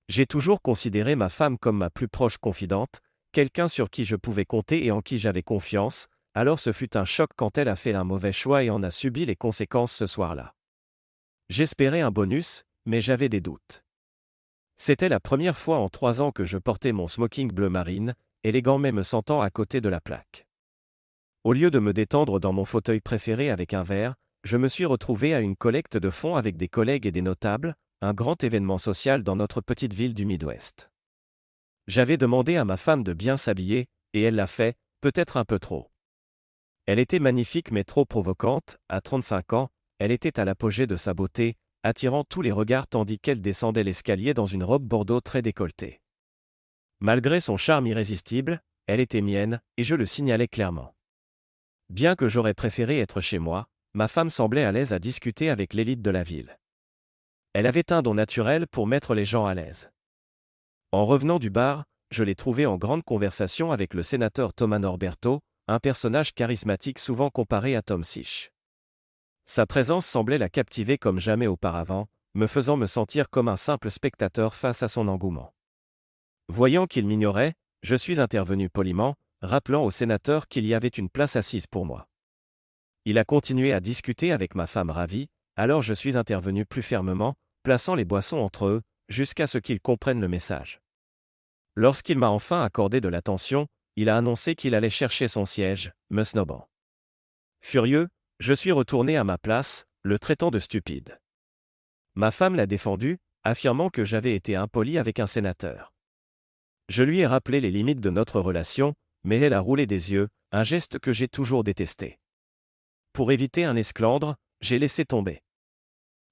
J'ai toujours considéré ma femme comme ma plus proche confidente, quelqu'un sur qui je pouvais compter et en qui j'avais confiance, alors ce fut un choc quand elle a fait un mauvais choix et en a subi les conséquences ce soir-là. J'espérais un bonus, mais j'avais des doutes. C'était la première fois en 3 ans que je portais mon smoking bleu marine, élégant mais me sentant à côté de la plaque. Au lieu de me détendre dans mon fauteuil préféré avec un verre, je me suis retrouvé à une collecte de fonds avec des collègues et des notables, un grand événement social dans notre petite ville du Midwest. J'avais demandé à ma femme de bien s'habiller, et elle l'a fait, peut-être un peu trop. Elle était magnifique mais trop provocante, à 35 ans, elle était à l'apogée de sa beauté, attirant tous les regards tandis qu'elle descendait l'escalier dans une robe bordeaux très décolletée. Malgré son charme irrésistible, elle était mienne, et je le signalais clairement. Bien que j'aurais préféré être chez moi, ma femme semblait à l'aise à discuter avec l'élite de la ville. Elle avait un don naturel pour mettre les gens à l'aise. En revenant du bar, je l'ai trouvée en grande conversation avec le sénateur Thomas Norberto, un personnage charismatique souvent comparé à Tom Sich. Sa présence semblait la captiver comme jamais auparavant, me faisant me sentir comme un simple spectateur face à son engouement. Voyant qu'il m'ignorait, je suis intervenu poliment, rappelant au sénateur qu'il y avait une place assise pour moi. Il a continué à discuter avec ma femme ravie, alors je suis intervenu plus fermement, plaçant les boissons entre eux, jusqu'à ce qu'ils comprennent le message. Lorsqu'il m'a enfin accordé de l'attention, il a annoncé qu'il allait chercher son siège, me snobant. Furieux, je suis retourné à ma place, le traitant de stupide. Ma femme l'a défendu, affirmant que j'avais été impoli avec un sénateur. Je lui ai rappelé les limites de notre relation, mais elle a roulé des yeux, un geste que j'ai toujours détesté. Pour éviter un esclandre, j'ai laissé tomber.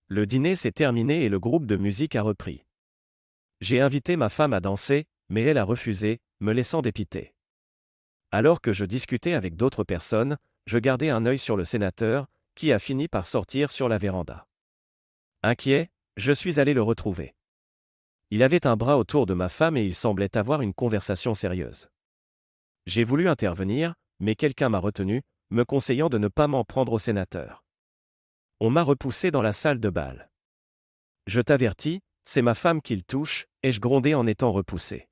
Le dîner s'est terminé et le groupe de musique a repris. J'ai invité ma femme à danser, mais elle a refusé, me laissant dépité. Alors que je discutais avec d'autres personnes, je gardais un œil sur le sénateur, qui a fini par sortir sur la véranda. Inquiet, je suis allé le retrouver. Il avait un bras autour de ma femme et il semblait avoir une conversation sérieuse. J'ai voulu intervenir, mais quelqu'un m'a retenu, me conseillant de ne pas m'en prendre au sénateur. On m'a repoussé dans la salle de bal. Je t'avertis, c'est ma femme qu'il touche, ai-je grondé en étant repoussé.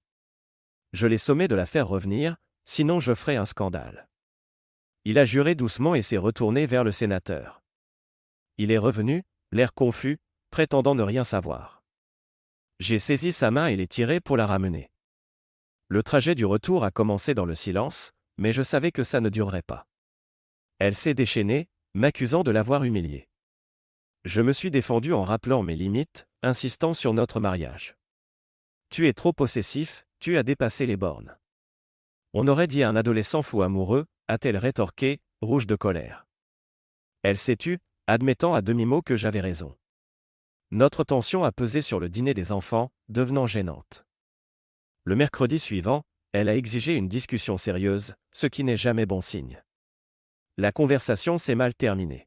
Je l'ai sommé de la faire revenir, sinon je ferai un scandale. Il a juré doucement et s'est retourné vers le sénateur. Il est revenu, l'air confus, prétendant ne rien savoir. J'ai saisi sa main et l'ai tirée pour la ramener. Le trajet du retour a commencé dans le silence, mais je savais que ça ne durerait pas. Elle s'est déchaînée, m'accusant de l'avoir humiliée. Je me suis défendu en rappelant mes limites, insistant sur notre mariage. Tu es trop possessif, tu as dépassé les bornes. On aurait dit un adolescent fou amoureux, a-t-elle rétorqué, rouge de colère. Elle s'est tue, admettant à demi-mot que j'avais raison. Notre tension a pesé sur le dîner des enfants, devenant gênante. Le mercredi suivant, elle a exigé une discussion sérieuse, ce qui n'est jamais bon signe. La conversation s'est mal terminée.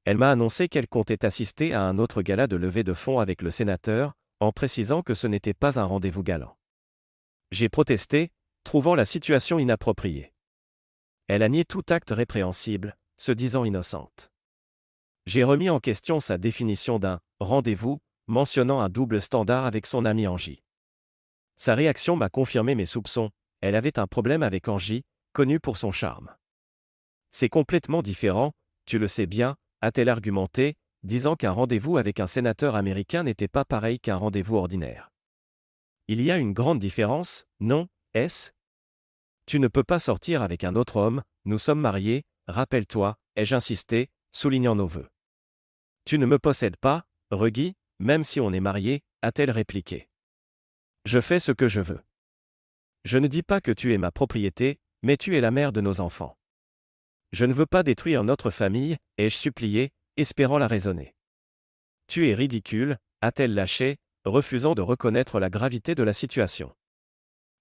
Elle m'a annoncé qu'elle comptait assister à un autre gala de levée de fonds avec le sénateur, en précisant que ce n'était pas un rendez-vous galant. J'ai protesté, trouvant la situation inappropriée. Elle a nié tout acte répréhensible, se disant innocente. J'ai remis en question sa définition d'un « rendez-vous », mentionnant un double standard avec son ami Angie. Sa réaction m'a confirmé mes soupçons, elle avait un problème avec Angie, connue pour son charme. C'est complètement différent, tu le sais bien, a-t-elle argumenté, disant qu'un rendez-vous avec un sénateur américain n'était pas pareil qu'un rendez-vous ordinaire. Il y a une grande différence, non, est-ce ? Tu ne peux pas sortir avec un autre homme, nous sommes mariés, rappelle-toi, ai-je insisté, soulignant nos vœux. Tu ne me possèdes pas, Reggie, même si on est mariés, a-t-elle répliqué. Je fais ce que je veux. Je ne dis pas que tu es ma propriété, mais tu es la mère de nos enfants. Je ne veux pas détruire notre famille, ai-je supplié, espérant la raisonner. Tu es ridicule, a-t-elle lâché, refusant de reconnaître la gravité de la situation.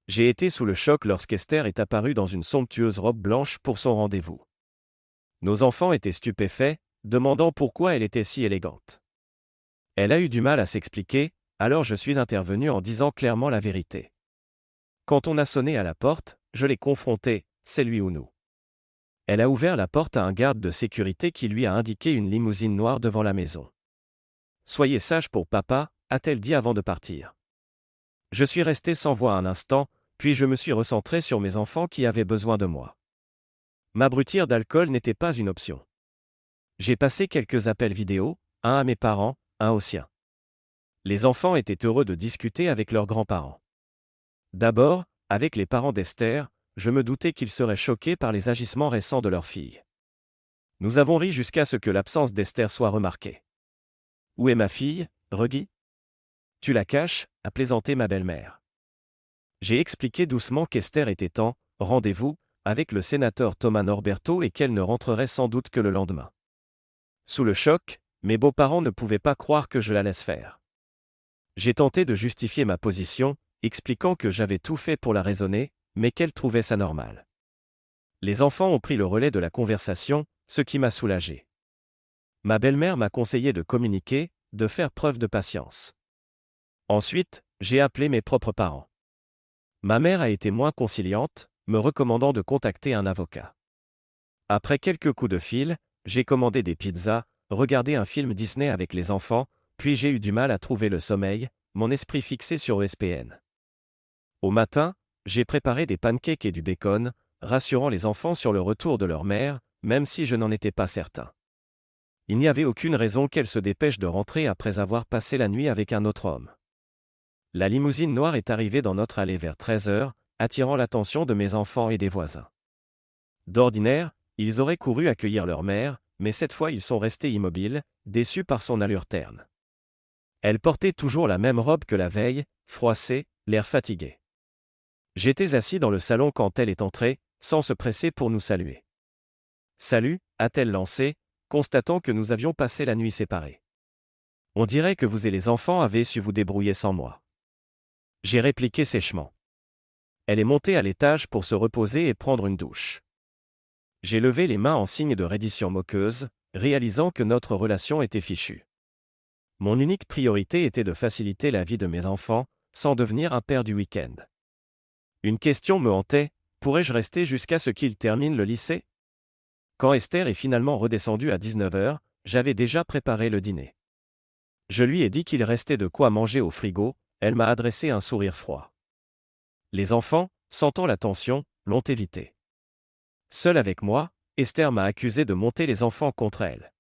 J'ai été sous le choc lorsqu'Esther est apparue dans une somptueuse robe blanche pour son rendez-vous. Nos enfants étaient stupéfaits, demandant pourquoi elle était si élégante. Elle a eu du mal à s'expliquer, alors je suis intervenu en disant clairement la vérité. Quand on a sonné à la porte, je l'ai confrontée, c'est lui ou nous. Elle a ouvert la porte à un garde de sécurité qui lui a indiqué une limousine noire devant la maison. Soyez sage pour papa, a-t-elle dit avant de partir. Je suis resté sans voix un instant, puis je me suis recentré sur mes enfants qui avaient besoin de moi. M'abrutir d'alcool n'était pas une option. J'ai passé quelques appels vidéo, un à mes parents, un aux siens. Les enfants étaient heureux de discuter avec leurs grands-parents. D'abord, avec les parents d'Esther, je me doutais qu'ils seraient choqués par les agissements récents de leur fille. Nous avons ri jusqu'à ce que l'absence d'Esther soit remarquée. « Où est ma fille, Reggie ? Tu la caches » a plaisanté ma belle-mère. J'ai expliqué doucement qu'Esther était en « rendez-vous » avec le sénateur Thomas Norberto et qu'elle ne rentrerait sans doute que le lendemain. Sous le choc, mes beaux-parents ne pouvaient pas croire que je la laisse faire. J'ai tenté de justifier ma position, expliquant que j'avais tout fait pour la raisonner, mais qu'elle trouvait ça normal. Les enfants ont pris le relais de la conversation, ce qui m'a soulagé. Ma belle-mère m'a conseillé de communiquer, de faire preuve de patience. Ensuite, j'ai appelé mes propres parents. Ma mère a été moins conciliante, me recommandant de contacter un avocat. Après quelques coups de fil, j'ai commandé des pizzas, regardé un film Disney avec les enfants, puis j'ai eu du mal à trouver le sommeil, mon esprit fixé sur ESPN. Au matin, j'ai préparé des pancakes et du bacon, rassurant les enfants sur le retour de leur mère, même si je n'en étais pas certain. Il n'y avait aucune raison qu'elle se dépêche de rentrer après avoir passé la nuit avec un autre homme. La limousine noire est arrivée dans notre allée vers 13h, attirant l'attention de mes enfants et des voisins. D'ordinaire, ils auraient couru accueillir leur mère, mais cette fois ils sont restés immobiles, déçus par son allure terne. Elle portait toujours la même robe que la veille, froissée, l'air fatigué. J'étais assis dans le salon quand elle est entrée, sans se presser pour nous saluer. « Salut » a-t-elle lancé, constatant que nous avions passé la nuit séparés. « On dirait que vous et les enfants avez su vous débrouiller sans moi. » J'ai répliqué sèchement. Elle est montée à l'étage pour se reposer et prendre une douche. J'ai levé les mains en signe de reddition moqueuse, réalisant que notre relation était fichue. Mon unique priorité était de faciliter la vie de mes enfants, sans devenir un père du week-end. Une question me hantait, pourrais-je rester jusqu'à ce qu'il termine le lycée ? Quand Esther est finalement redescendue à 19h, j'avais déjà préparé le dîner. Je lui ai dit qu'il restait de quoi manger au frigo, elle m'a adressé un sourire froid. Les enfants, sentant la tension, l'ont évité. Seule avec moi, Esther m'a accusé de monter les enfants contre elle.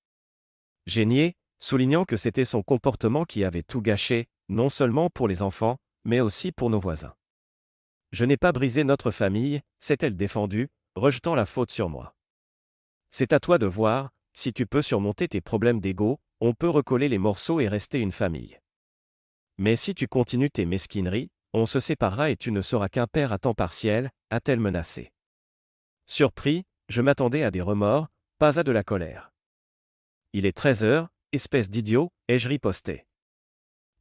J'ai nié, soulignant que c'était son comportement qui avait tout gâché, non seulement pour les enfants, mais aussi pour nos voisins. Je n'ai pas brisé notre famille, s'est-elle défendue, rejetant la faute sur moi. C'est à toi de voir, si tu peux surmonter tes problèmes d'ego, on peut recoller les morceaux et rester une famille. Mais si tu continues tes mesquineries, on se séparera et tu ne seras qu'un père à temps partiel, a-t-elle menacé. Surpris, je m'attendais à des remords, pas à de la colère. Il est 13h, espèce d'idiot, ai-je riposté.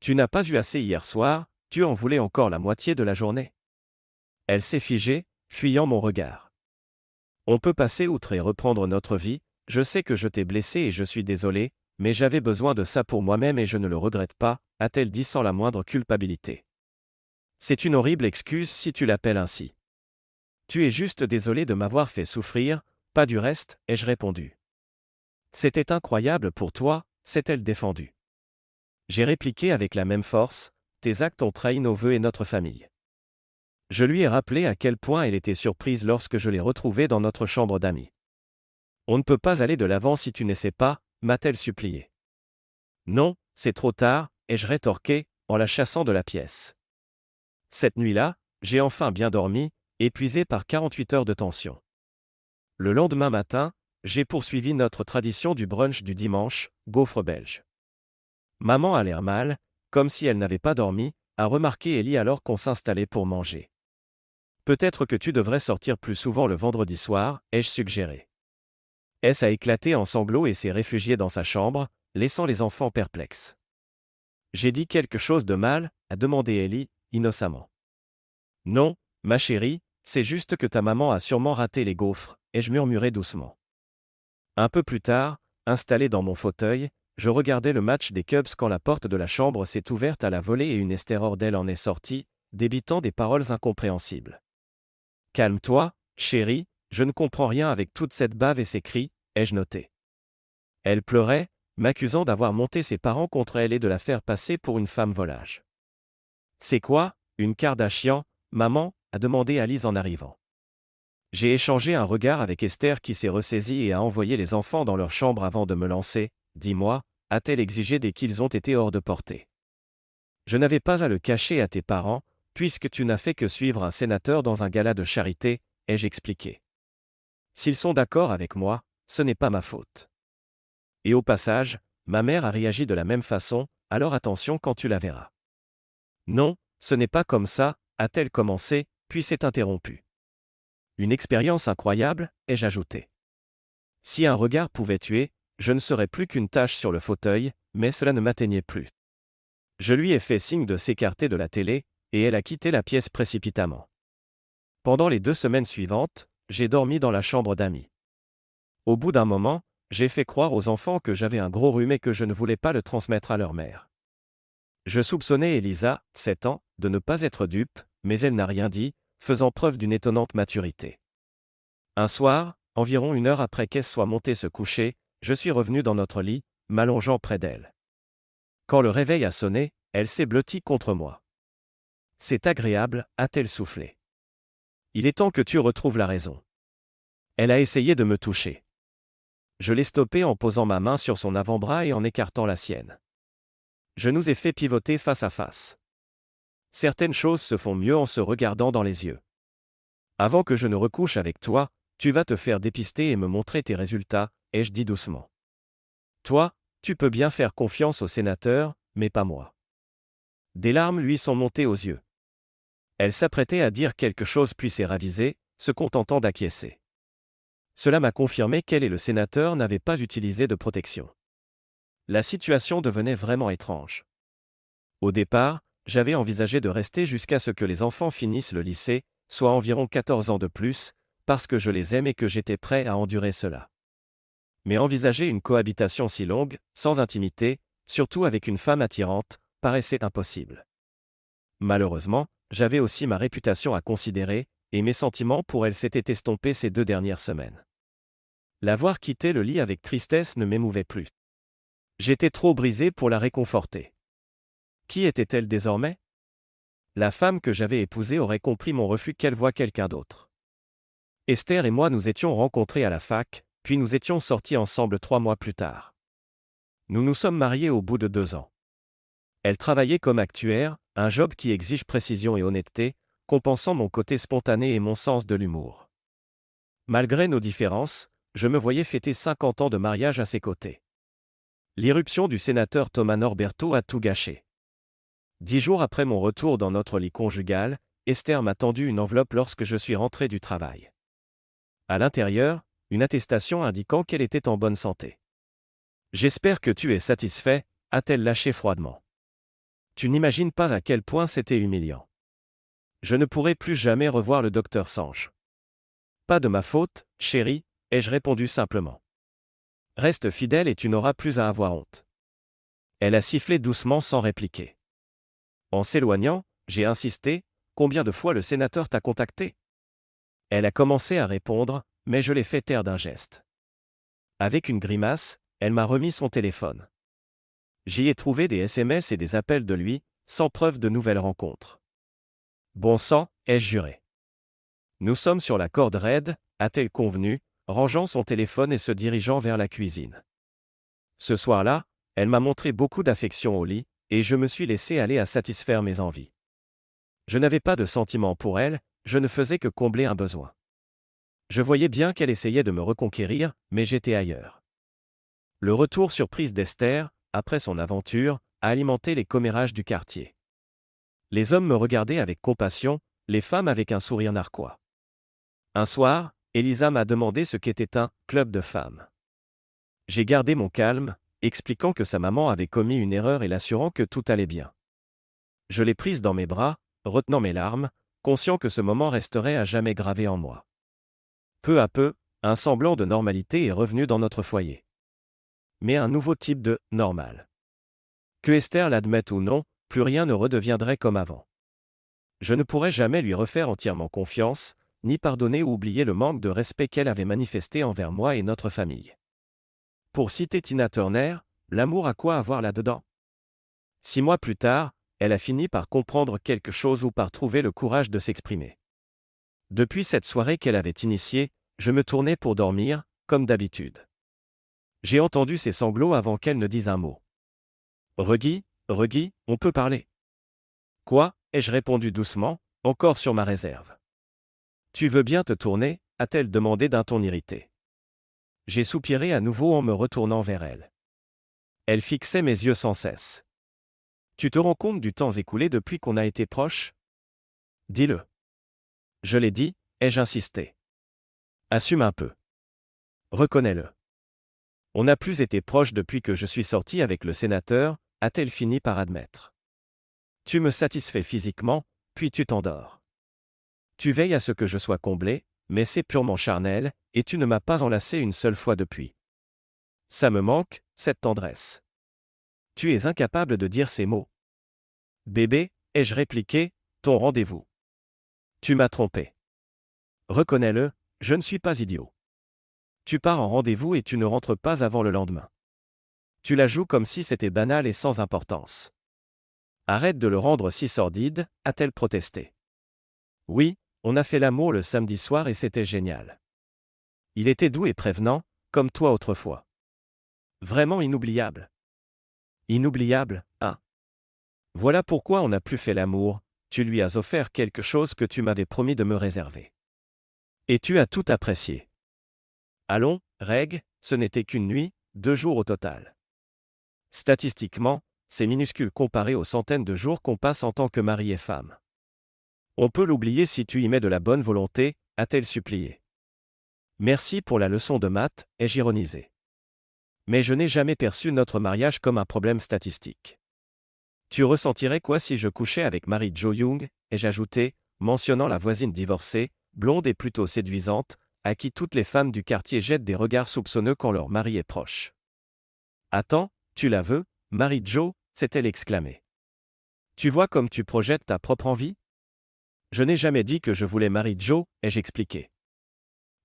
Tu n'as pas eu assez hier soir, tu en voulais encore la moitié de la journée. Elle s'est figée, fuyant mon regard. On peut passer outre et reprendre notre vie, je sais que je t'ai blessé et je suis désolé, mais j'avais besoin de ça pour moi-même et je ne le regrette pas, a-t-elle dit sans la moindre culpabilité. C'est une horrible excuse si tu l'appelles ainsi. Tu es juste désolé de m'avoir fait souffrir, pas du reste, ai-je répondu. C'était incroyable pour toi, s'est-elle défendue. J'ai répliqué avec la même force, tes actes ont trahi nos vœux et notre famille. Je lui ai rappelé à quel point elle était surprise lorsque je l'ai retrouvée dans notre chambre d'amis. On ne peut pas aller de l'avant si tu n'essaies pas, m'a-t-elle supplié. Non, c'est trop tard, ai-je rétorqué, en la chassant de la pièce. Cette nuit-là, j'ai enfin bien dormi, épuisé par 48 heures de tension. Le lendemain matin, j'ai poursuivi notre tradition du brunch du dimanche, gaufres belges. Maman a l'air mal, comme si elle n'avait pas dormi, a remarqué Ellie alors qu'on s'installait pour manger. Peut-être que tu devrais sortir plus souvent le vendredi soir, ai-je suggéré. S a éclaté en sanglots et s'est réfugié dans sa chambre, laissant les enfants perplexes. J'ai dit quelque chose de mal, a demandé Ellie, innocemment. Non, ma chérie, c'est juste que ta maman a sûrement raté les gaufres, ai-je murmuré doucement. Un peu plus tard, installé dans mon fauteuil, je regardais le match des Cubs quand la porte de la chambre s'est ouverte à la volée et une Esther Ordel en est sortie, débitant des paroles incompréhensibles. Calme-toi, chérie, je ne comprends rien avec toute cette bave et ces cris, ai-je noté. Elle pleurait, m'accusant d'avoir monté ses parents contre elle et de la faire passer pour une femme volage. C'est quoi, Une Kardashian, maman, a demandé Alice en arrivant. J'ai échangé un regard avec Esther qui s'est ressaisie et a envoyé les enfants dans leur chambre avant de me lancer. Dis-moi, a-t-elle exigé dès qu'ils ont été hors de portée? Je n'avais pas à le cacher à tes parents, puisque tu n'as fait que suivre un sénateur dans un gala de charité, ai-je expliqué. S'ils sont d'accord avec moi, ce n'est pas ma faute. Et au passage, ma mère a réagi de la même façon, alors attention quand tu la verras. Non, ce n'est pas comme ça, a-t-elle commencé, puis s'est interrompue. Une expérience incroyable, ai-je ajouté. Si un regard pouvait tuer, je ne serais plus qu'une tache sur le fauteuil, mais cela ne m'atteignait plus. Je lui ai fait signe de s'écarter de la télé, et elle a quitté la pièce précipitamment. Pendant les 2 semaines suivantes, j'ai dormi dans la chambre d'amis. Au bout d'un moment, j'ai fait croire aux enfants que j'avais un gros rhume et que je ne voulais pas le transmettre à leur mère. Je soupçonnais Elisa, 7 ans, de ne pas être dupe, mais elle n'a rien dit, faisant preuve d'une étonnante maturité. Un soir, environ 1 heure après qu'elle soit montée se coucher, je suis revenu dans notre lit, m'allongeant près d'elle. Quand le réveil a sonné, elle s'est blottie contre moi. C'est agréable, a-t-elle soufflé. Il est temps que tu retrouves la raison. Elle a essayé de me toucher. Je l'ai stoppée en posant ma main sur son avant-bras et en écartant la sienne. Je nous ai fait pivoter face à face. Certaines choses se font mieux en se regardant dans les yeux. Avant que je ne recouche avec toi, tu vas te faire dépister et me montrer tes résultats, ai-je dit doucement. Toi, tu peux bien faire confiance au sénateur, mais pas moi. Des larmes lui sont montées aux yeux. Elle s'apprêtait à dire quelque chose puis s'est ravisée, se contentant d'acquiescer. Cela m'a confirmé qu'elle et le sénateur n'avaient pas utilisé de protection. La situation devenait vraiment étrange. Au départ, j'avais envisagé de rester jusqu'à ce que les enfants finissent le lycée, soit environ 14 ans de plus, parce que je les aime et que j'étais prêt à endurer cela. Mais envisager une cohabitation si longue, sans intimité, surtout avec une femme attirante, paraissait impossible. Malheureusement, j'avais aussi ma réputation à considérer, et mes sentiments pour elle s'étaient estompés ces 2 dernières semaines. La voir quitter le lit avec tristesse ne m'émouvait plus. J'étais trop brisé pour la réconforter. Qui était-elle désormais? La femme que j'avais épousée aurait compris mon refus qu'elle voie quelqu'un d'autre. Esther et moi nous étions rencontrés à la fac, puis nous étions sortis ensemble 3 mois plus tard. Nous nous sommes mariés au bout de 2 ans. Elle travaillait comme actuaire, un job qui exige précision et honnêteté, compensant mon côté spontané et mon sens de l'humour. Malgré nos différences, je me voyais fêter 50 ans de mariage à ses côtés. L'irruption du sénateur Thomas Norberto a tout gâché. 10 jours après mon retour dans notre lit conjugal, Esther m'a tendu une enveloppe lorsque je suis rentré du travail. À l'intérieur, une attestation indiquant qu'elle était en bonne santé. J'espère que tu es satisfait, a-t-elle lâché froidement. Tu n'imagines pas à quel point c'était humiliant. Je ne pourrai plus jamais revoir le docteur Sanche. Pas de ma faute, chérie, ai-je répondu simplement. Reste fidèle et tu n'auras plus à avoir honte. Elle a sifflé doucement sans répliquer. En s'éloignant, j'ai insisté, combien de fois le sénateur t'a contacté? Elle a commencé à répondre, mais je l'ai fait taire d'un geste. Avec une grimace, elle m'a remis son téléphone. J'y ai trouvé des SMS et des appels de lui, sans preuve de nouvelles rencontres. Bon sang, ai-je juré. Nous sommes sur la corde raide, a-t-elle convenu, rangeant son téléphone et se dirigeant vers la cuisine. Ce soir-là, elle m'a montré beaucoup d'affection au lit, et je me suis laissé aller à satisfaire mes envies. Je n'avais pas de sentiment pour elle, je ne faisais que combler un besoin. Je voyais bien qu'elle essayait de me reconquérir, mais j'étais ailleurs. Le retour surprise d'Esther, après son aventure, a alimenté les commérages du quartier. Les hommes me regardaient avec compassion, les femmes avec un sourire narquois. Un soir, Elisa m'a demandé ce qu'était un « club de femmes ». J'ai gardé mon calme, expliquant que sa maman avait commis une erreur et l'assurant que tout allait bien. Je l'ai prise dans mes bras, retenant mes larmes, conscient que ce moment resterait à jamais gravé en moi. Peu à peu, un semblant de normalité est revenu dans notre foyer. Mais un nouveau type de « normal ». Que Esther l'admette ou non, plus rien ne redeviendrait comme avant. Je ne pourrais jamais lui refaire entièrement confiance, ni pardonner ou oublier le manque de respect qu'elle avait manifesté envers moi et notre famille. Pour citer Tina Turner, l'amour a quoi à voir là-dedans? 6 mois plus tard, elle a fini par comprendre quelque chose ou par trouver le courage de s'exprimer. Depuis cette soirée qu'elle avait initiée, je me tournais pour dormir, comme d'habitude. J'ai entendu ses sanglots avant qu'elle ne dise un mot. Reggie, on peut parler. Quoi, ai-je répondu doucement, encore sur ma réserve. Tu veux bien te tourner, a-t-elle demandé d'un ton irrité. J'ai soupiré à nouveau en me retournant vers elle. Elle fixait mes yeux sans cesse. Tu te rends compte du temps écoulé depuis qu'on a été proches? Dis-le. Je l'ai dit, ai-je insisté. Assume un peu. Reconnais-le. On n'a plus été proches depuis que je suis sorti avec le sénateur, a-t-elle fini par admettre. Tu me satisfais physiquement, puis tu t'endors. Tu veilles à ce que je sois comblé, mais c'est purement charnel, et tu ne m'as pas enlacé une seule fois depuis. Ça me manque, cette tendresse. Tu es incapable de dire ces mots. Bébé, ai-je répliqué, ton rendez-vous. Tu m'as trompé. Reconnais-le, je ne suis pas idiot. Tu pars en rendez-vous et tu ne rentres pas avant le lendemain. Tu la joues comme si c'était banal et sans importance. Arrête de le rendre si sordide, a-t-elle protesté. Oui, on a fait l'amour le samedi soir et c'était génial. Il était doux et prévenant, comme toi autrefois. Vraiment inoubliable. Inoubliable, hein. Voilà pourquoi on n'a plus fait l'amour, tu lui as offert quelque chose que tu m'avais promis de me réserver. Et tu as tout apprécié. Allons, Reg, ce n'était qu'une nuit, 2 jours au total. Statistiquement, c'est minuscule comparé aux centaines de jours qu'on passe en tant que mari et femme. On peut l'oublier si tu y mets de la bonne volonté, a-t-elle supplié. Merci pour la leçon de maths, ai-je ironisé. Mais je n'ai jamais perçu notre mariage comme un problème statistique. Tu ressentirais quoi si je couchais avec Mary Jo Young, ai-je ajouté, mentionnant la voisine divorcée, blonde et plutôt séduisante, à qui toutes les femmes du quartier jettent des regards soupçonneux quand leur mari est proche. Attends, tu la veux, Mary Jo, s'est-elle exclamée. Tu vois comme tu projettes ta propre envie? Je n'ai jamais dit que je voulais Mary Jo, ai-je expliqué.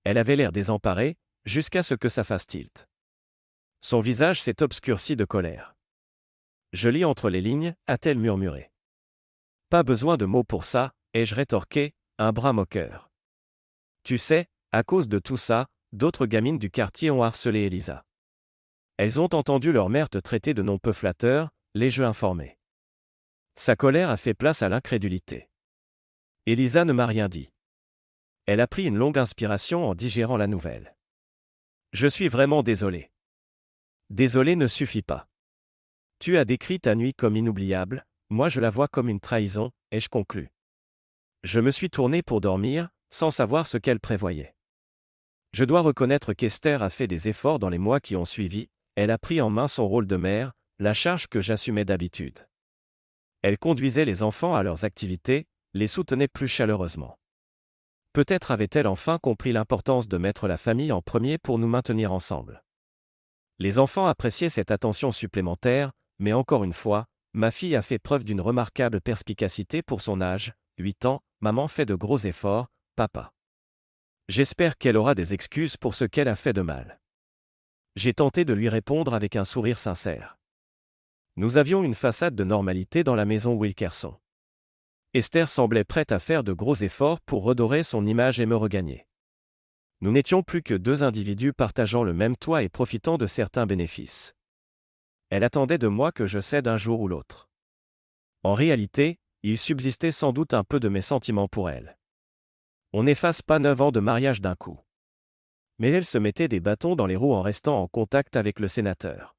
Elle avait l'air désemparée, jusqu'à ce que ça fasse tilt. Son visage s'est obscurci de colère. Je lis entre les lignes, a-t-elle murmuré. Pas besoin de mots pour ça, ai-je rétorqué, un bras moqueur. Tu sais, à cause de tout ça, d'autres gamines du quartier ont harcelé Elisa. Elles ont entendu leur mère te traiter de noms peu flatteurs, l'ai-je informé. Sa colère a fait place à l'incrédulité. Elisa ne m'a rien dit. Elle a pris une longue inspiration en digérant la nouvelle. Je suis vraiment désolé. Désolé ne suffit pas. Tu as décrit ta nuit comme inoubliable, moi je la vois comme une trahison, ai-je conclu. Je me suis tourné pour dormir, sans savoir ce qu'elle prévoyait. Je dois reconnaître qu'Esther a fait des efforts dans les mois qui ont suivi, elle a pris en main son rôle de mère, la charge que j'assumais d'habitude. Elle conduisait les enfants à leurs activités, les soutenait plus chaleureusement. Peut-être avait-elle enfin compris l'importance de mettre la famille en premier pour nous maintenir ensemble. Les enfants appréciaient cette attention supplémentaire, mais encore une fois, ma fille a fait preuve d'une remarquable perspicacité pour son âge, 8 ans, maman fait de gros efforts, papa. J'espère qu'elle aura des excuses pour ce qu'elle a fait de mal. J'ai tenté de lui répondre avec un sourire sincère. Nous avions une façade de normalité dans la maison Wilkerson. Esther semblait prête à faire de gros efforts pour redorer son image et me regagner. Nous n'étions plus que 2 individus partageant le même toit et profitant de certains bénéfices. Elle attendait de moi que je cède un jour ou l'autre. En réalité, il subsistait sans doute un peu de mes sentiments pour elle. On n'efface pas 9 ans de mariage d'un coup. Mais elle se mettait des bâtons dans les roues en restant en contact avec le sénateur.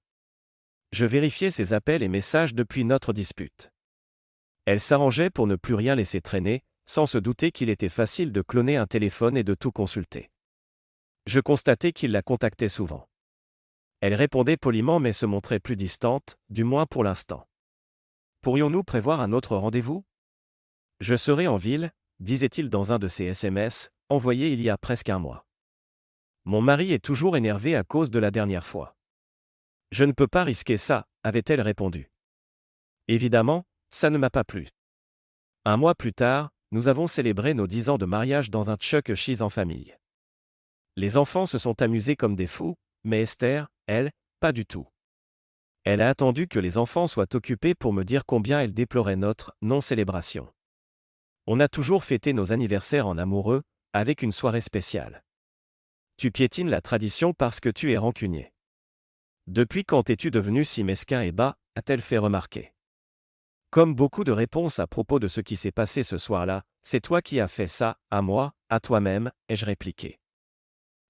Je vérifiais ses appels et messages depuis notre dispute. Elle s'arrangeait pour ne plus rien laisser traîner, sans se douter qu'il était facile de cloner un téléphone et de tout consulter. Je constatais qu'il la contactait souvent. Elle répondait poliment mais se montrait plus distante, du moins pour l'instant. Pourrions-nous prévoir un autre rendez-vous? Je serai en ville, disait-il dans un de ses SMS, envoyés il y a presque un mois. Mon mari est toujours énervé à cause de la dernière fois. Je ne peux pas risquer ça, avait-elle répondu. Évidemment, ça ne m'a pas plu. Un mois plus tard, nous avons célébré nos 10 ans de mariage dans un Chuck E. Cheese en famille. Les enfants se sont amusés comme des fous, mais Esther, elle, pas du tout. Elle a attendu que les enfants soient occupés pour me dire combien elle déplorait notre non-célébration. On a toujours fêté nos anniversaires en amoureux, avec une soirée spéciale. Tu piétines la tradition parce que tu es rancunier. Depuis quand es-tu devenu si mesquin et bas, a-t-elle fait remarquer. Comme beaucoup de réponses à propos de ce qui s'est passé ce soir-là, c'est toi qui as fait ça, à moi, à toi-même, ai-je répliqué.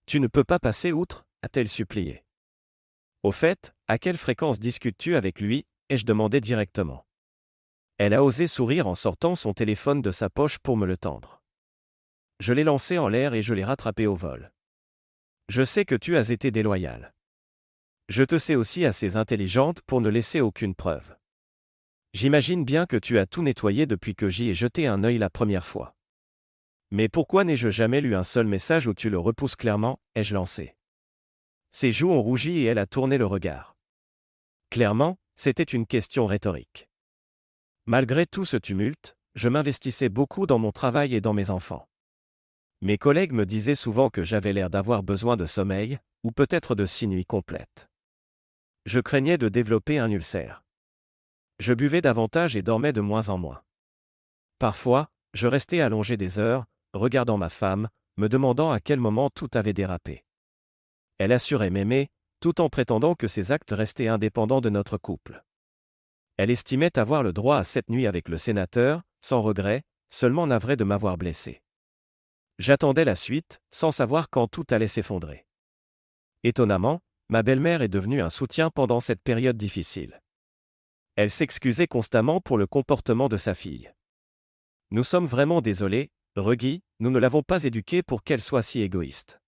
Tu ne peux pas passer outre, a-t-elle supplié. Au fait, à quelle fréquence discutes-tu avec lui, ai-je demandé directement. Elle a osé sourire en sortant son téléphone de sa poche pour me le tendre. Je l'ai lancé en l'air et je l'ai rattrapé au vol. Je sais que tu as été déloyale. Je te sais aussi assez intelligente pour ne laisser aucune preuve. J'imagine bien que tu as tout nettoyé depuis que j'y ai jeté un œil la première fois. Mais pourquoi n'ai-je jamais lu un seul message où tu le repousses clairement, ai-je lancé. Ses joues ont rougi et elle a tourné le regard. Clairement, c'était une question rhétorique. Malgré tout ce tumulte, je m'investissais beaucoup dans mon travail et dans mes enfants. Mes collègues me disaient souvent que j'avais l'air d'avoir besoin de sommeil, ou peut-être de 6 nuits complètes. Je craignais de développer un ulcère. Je buvais davantage et dormais de moins en moins. Parfois, je restais allongé des heures, regardant ma femme, me demandant à quel moment tout avait dérapé. Elle assurait m'aimer, tout en prétendant que ses actes restaient indépendants de notre couple. Elle estimait avoir le droit à cette nuit avec le sénateur, sans regret, seulement navré de m'avoir blessé. J'attendais la suite, sans savoir quand tout allait s'effondrer. Étonnamment, ma belle-mère est devenue un soutien pendant cette période difficile. Elle s'excusait constamment pour le comportement de sa fille. Nous sommes vraiment désolés, Reggie, nous ne l'avons pas éduquée pour qu'elle soit si égoïste.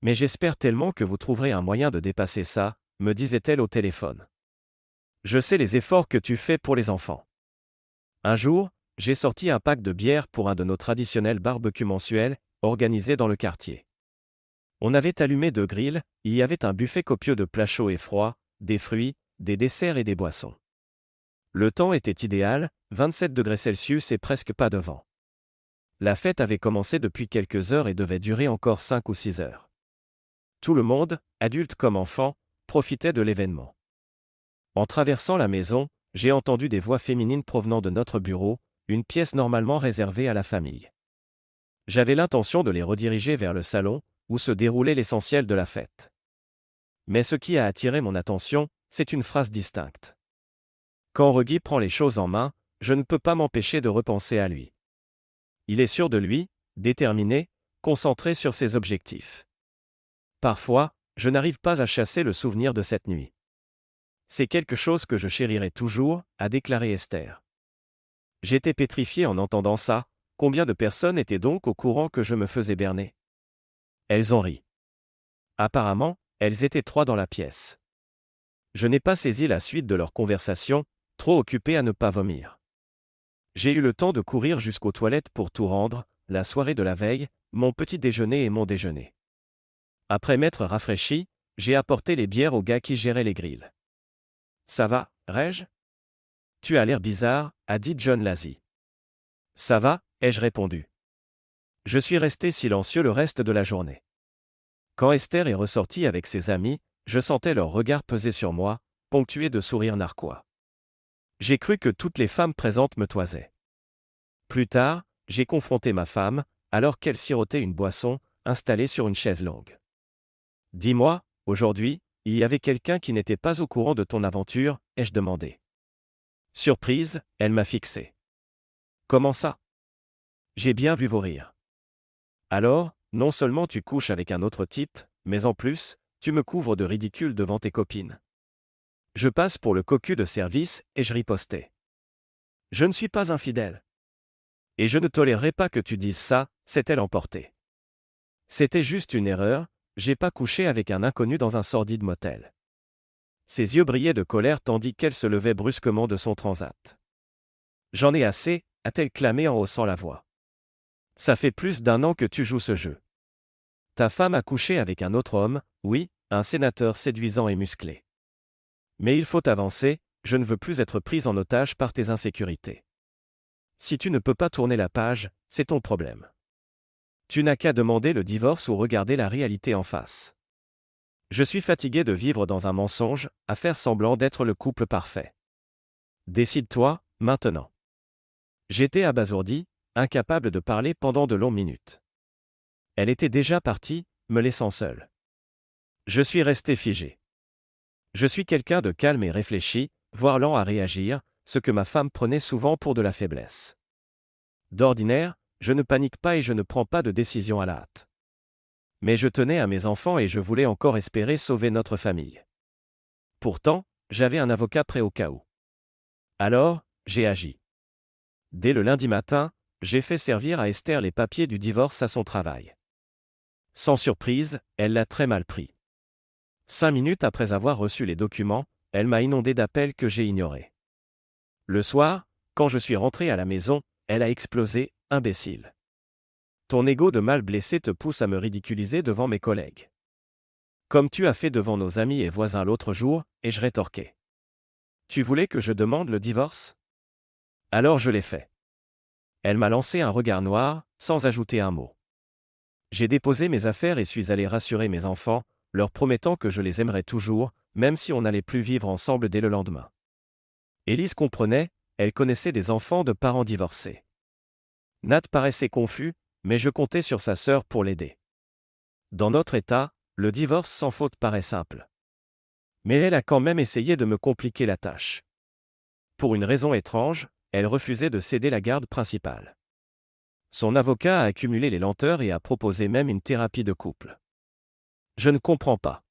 Mais j'espère tellement que vous trouverez un moyen de dépasser ça, me disait-elle au téléphone. Je sais les efforts que tu fais pour les enfants. Un jour, j'ai sorti un pack de bière pour un de nos traditionnels barbecues mensuels, organisés dans le quartier. On avait allumé 2 grilles, il y avait un buffet copieux de plats chauds et froids, des fruits, des desserts et des boissons. Le temps était idéal, 27 degrés Celsius et presque pas de vent. La fête avait commencé depuis quelques heures et devait durer encore 5 ou 6 heures. Tout le monde, adultes comme enfants, profitait de l'événement. En traversant la maison, j'ai entendu des voix féminines provenant de notre bureau, une pièce normalement réservée à la famille. J'avais l'intention de les rediriger vers le salon, où se déroulait l'essentiel de la fête. Mais ce qui a attiré mon attention, c'est une phrase distincte. Quand Reggie prend les choses en main, je ne peux pas m'empêcher de repenser à lui. Il est sûr de lui, déterminé, concentré sur ses objectifs. Parfois, je n'arrive pas à chasser le souvenir de cette nuit. C'est quelque chose que je chérirai toujours, a déclaré Esther. J'étais pétrifié en entendant ça, combien de personnes étaient donc au courant que je me faisais berner? Elles ont ri. Apparemment, elles étaient 3 dans la pièce. Je n'ai pas saisi la suite de leur conversation, trop occupé à ne pas vomir. J'ai eu le temps de courir jusqu'aux toilettes pour tout rendre, la soirée de la veille, mon petit déjeuner et mon déjeuner. Après m'être rafraîchi, j'ai apporté les bières au gars qui gérait les grilles. Ça va, Reg? Tu as l'air bizarre, a dit John Lazy. Ça va, ai-je répondu. Je suis resté silencieux le reste de la journée. Quand Esther est ressortie avec ses amis, je sentais leur regard peser sur moi, ponctué de sourires narquois. J'ai cru que toutes les femmes présentes me toisaient. Plus tard, j'ai confronté ma femme, alors qu'elle sirotait une boisson, installée sur une chaise longue. Dis-moi, aujourd'hui, il y avait quelqu'un qui n'était pas au courant de ton aventure, ai-je demandé. Surprise, elle m'a fixé. Comment ça? J'ai bien vu vos rires. Alors, non seulement tu couches avec un autre type, mais en plus, tu me couvres de ridicule devant tes copines. Je passe pour le cocu de service, et je ripostais. Je ne suis pas infidèle. Et je ne tolérerai pas que tu dises ça, s'est-elle emportée. C'était juste une erreur, j'ai pas couché avec un inconnu dans un sordide motel. Ses yeux brillaient de colère tandis qu'elle se levait brusquement de son transat. J'en ai assez, a-t-elle clamé en haussant la voix. Ça fait plus d'1 an que tu joues ce jeu. Ta femme a couché avec un autre homme, oui, un sénateur séduisant et musclé. Mais il faut avancer, je ne veux plus être prise en otage par tes insécurités. Si tu ne peux pas tourner la page, c'est ton problème. Tu n'as qu'à demander le divorce ou regarder la réalité en face. Je suis fatigué de vivre dans un mensonge, à faire semblant d'être le couple parfait. Décide-toi, maintenant. J'étais abasourdi, incapable de parler pendant de longues minutes. Elle était déjà partie, me laissant seul. Je suis resté figé. Je suis quelqu'un de calme et réfléchi, voire lent à réagir, ce que ma femme prenait souvent pour de la faiblesse. D'ordinaire, je ne panique pas et je ne prends pas de décision à la hâte. Mais je tenais à mes enfants et je voulais encore espérer sauver notre famille. Pourtant, j'avais un avocat prêt au cas où. Alors, j'ai agi. Dès le lundi matin, j'ai fait servir à Esther les papiers du divorce à son travail. Sans surprise, elle l'a très mal pris. 5 minutes après avoir reçu les documents, elle m'a inondé d'appels que j'ai ignorés. Le soir, quand je suis rentré à la maison, elle a explosé, imbécile. Ton ego de mal blessé te pousse à me ridiculiser devant mes collègues. Comme tu as fait devant nos amis et voisins l'autre jour, et je rétorquai. Tu voulais que je demande le divorce ? Alors je l'ai fait. Elle m'a lancé un regard noir, sans ajouter un mot. J'ai déposé mes affaires et suis allé rassurer mes enfants, leur promettant que je les aimerais toujours, même si on n'allait plus vivre ensemble dès le lendemain. Élise comprenait, elle connaissait des enfants de parents divorcés. Nat paraissait confus, mais je comptais sur sa sœur pour l'aider. Dans notre état, le divorce sans faute paraît simple. Mais elle a quand même essayé de me compliquer la tâche. Pour une raison étrange, elle refusait de céder la garde principale. Son avocat a accumulé les lenteurs et a proposé même une thérapie de couple. Je ne comprends pas.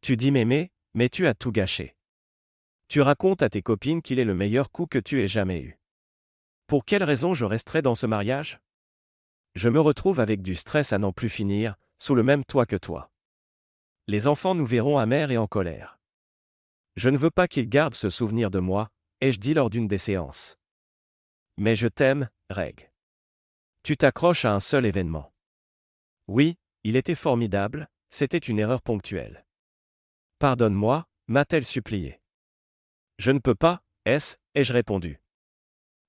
Tu dis m'aimer, mais tu as tout gâché. Tu racontes à tes copines qu'il est le meilleur coup que tu aies jamais eu. Pour quelle raison je resterai dans ce mariage ? Je me retrouve avec du stress à n'en plus finir, sous le même toit que toi. Les enfants nous verront amers et en colère. Je ne veux pas qu'ils gardent ce souvenir de moi, ai-je dit lors d'une des séances. Mais je t'aime, Reg. Tu t'accroches à un seul événement. Oui, il était formidable, c'était une erreur ponctuelle. Pardonne-moi, m'a-t-elle supplié. Je ne peux pas, ai-je répondu.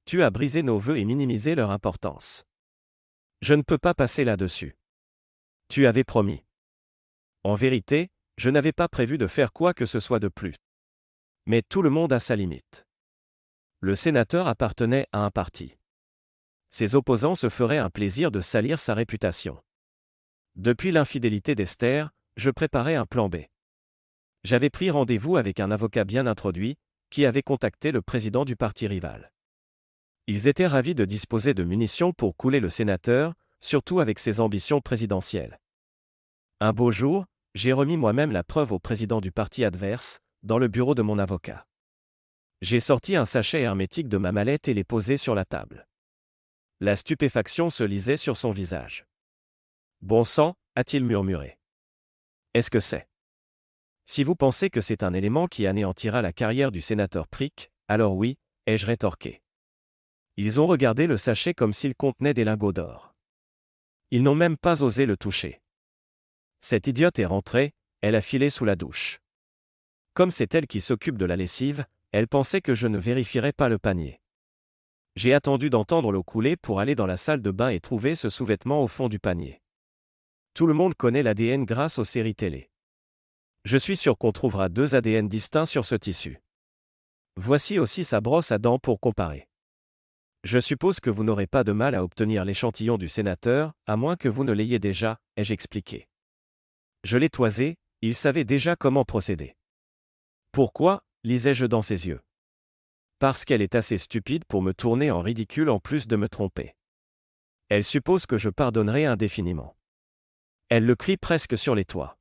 Tu as brisé nos vœux et minimisé leur importance. Je ne peux pas passer là-dessus. Tu avais promis. En vérité, je n'avais pas prévu de faire quoi que ce soit de plus. Mais tout le monde a sa limite. Le sénateur appartenait à un parti. Ses opposants se feraient un plaisir de salir sa réputation. Depuis l'infidélité d'Esther, je préparais un plan B. J'avais pris rendez-vous avec un avocat bien introduit, qui avait contacté le président du parti rival. Ils étaient ravis de disposer de munitions pour couler le sénateur, surtout avec ses ambitions présidentielles. Un beau jour, j'ai remis moi-même la preuve au président du parti adverse, dans le bureau de mon avocat. J'ai sorti un sachet hermétique de ma mallette et l'ai posé sur la table. La stupéfaction se lisait sur son visage. Bon sang, a-t-il murmuré. Est-ce que c'est ? Si vous pensez que c'est un élément qui anéantira la carrière du sénateur Prick, alors oui, ai-je rétorqué. Ils ont regardé le sachet comme s'il contenait des lingots d'or. Ils n'ont même pas osé le toucher. Cette idiote est rentrée, elle a filé sous la douche. Comme c'est elle qui s'occupe de la lessive, elle pensait que je ne vérifierais pas le panier. J'ai attendu d'entendre l'eau couler pour aller dans la salle de bain et trouver ce sous-vêtement au fond du panier. Tout le monde connaît l'ADN grâce aux séries télé. Je suis sûr qu'on trouvera 2 ADN distincts sur ce tissu. Voici aussi sa brosse à dents pour comparer. Je suppose que vous n'aurez pas de mal à obtenir l'échantillon du sénateur, à moins que vous ne l'ayez déjà, ai-je expliqué. Je l'ai toisé, il savait déjà comment procéder. Pourquoi, lisais-je dans ses yeux. Parce qu'elle est assez stupide pour me tourner en ridicule en plus de me tromper. Elle suppose que je pardonnerai indéfiniment. Elle le crie presque sur les toits.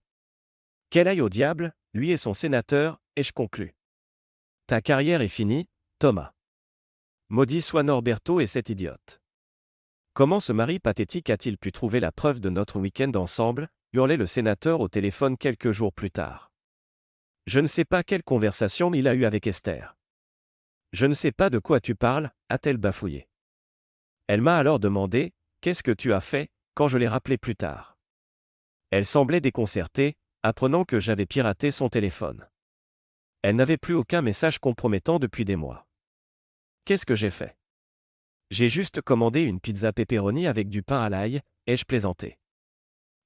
Qu'elle aille au diable, lui et son sénateur, ai-je conclu. Ta carrière est finie, Thomas. Maudit soit Norberto et cette idiote. Comment ce mari pathétique a-t-il pu trouver la preuve de notre week-end ensemble, hurlait le sénateur au téléphone quelques jours plus tard. Je ne sais pas quelle conversation il a eue avec Esther. Je ne sais pas de quoi tu parles, a-t-elle bafouillé. Elle m'a alors demandé, qu'est-ce que tu as fait, quand je l'ai rappelé plus tard. Elle semblait déconcertée, apprenant que j'avais piraté son téléphone. Elle n'avait plus aucun message compromettant depuis des mois. Qu'est-ce que j'ai fait ? J'ai juste commandé une pizza pepperoni avec du pain à l'ail, ai-je plaisanté.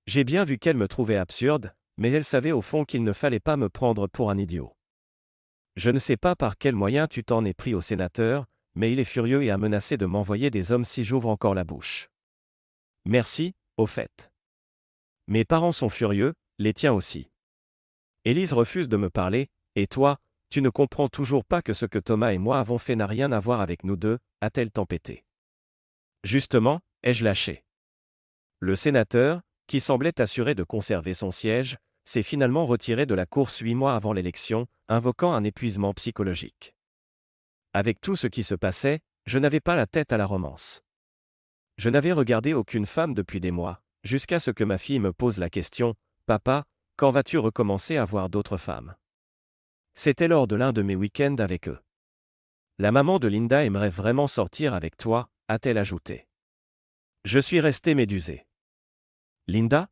J'ai bien vu qu'elle me trouvait absurde, mais elle savait au fond qu'il ne fallait pas me prendre pour un idiot. Je ne sais pas par quel moyen tu t'en es pris au sénateur, mais il est furieux et a menacé de m'envoyer des hommes si j'ouvre encore la bouche. Merci, au fait. Mes parents sont furieux, les tiens aussi. Élise refuse de me parler, et toi, tu ne comprends toujours pas que ce que Thomas et moi avons fait n'a rien à voir avec nous deux, a-t-elle tempêté. Justement, ai-je lâché. Le sénateur, qui semblait assuré de conserver son siège, s'est finalement retiré de la course 8 mois avant l'élection, invoquant un épuisement psychologique. Avec tout ce qui se passait, je n'avais pas la tête à la romance. Je n'avais regardé aucune femme depuis des mois, jusqu'à ce que ma fille me pose la question « Papa, quand vas-tu recommencer à voir d'autres femmes ?» C'était lors de l'un de mes week-ends avec eux. La maman de Linda aimerait vraiment sortir avec toi, a-t-elle ajouté. Je suis resté médusé. Linda ?